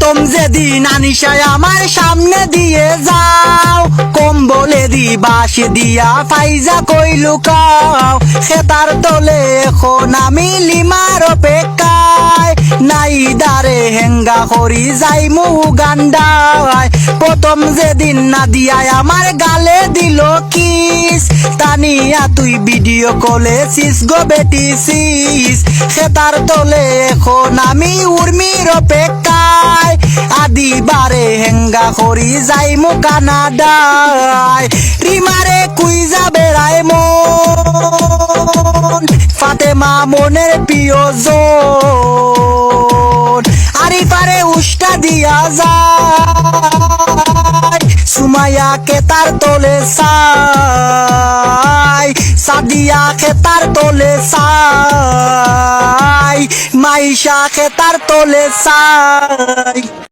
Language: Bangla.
প্রথম যেদিন আনিশায় আমার সামনে দিয়ে যাও, কম্বলে দি বাঁশ দিয়া ফাইজা কই লুকাও। খেতার তলে এখন আমি লিমার অপেক্ষায়, নাই দারে হেঙ্গা করি যাইমু গান্ডায়। প্রথম যেদিন না দিয়ায় আমার গালে দিল কিস, তানিয়া তুই ভিডিও কলে সিস গো বেটি সিস। খেতার তলে এখন আমি উর্মির অপেক্ষায়, আদিবারে হেঙ্গা করি যাইমু কানাডায়। রিমারে কুই যাবে রায় মন, ফাতেমা মনের প্রিয়জন। আরিফারে উষ্টা দিয়া যায়, সুমাইয়াকে তার তোলে চাই, সাদিয়াকে তার তোলে চাই, মাইশাকে তার তোলে চাই।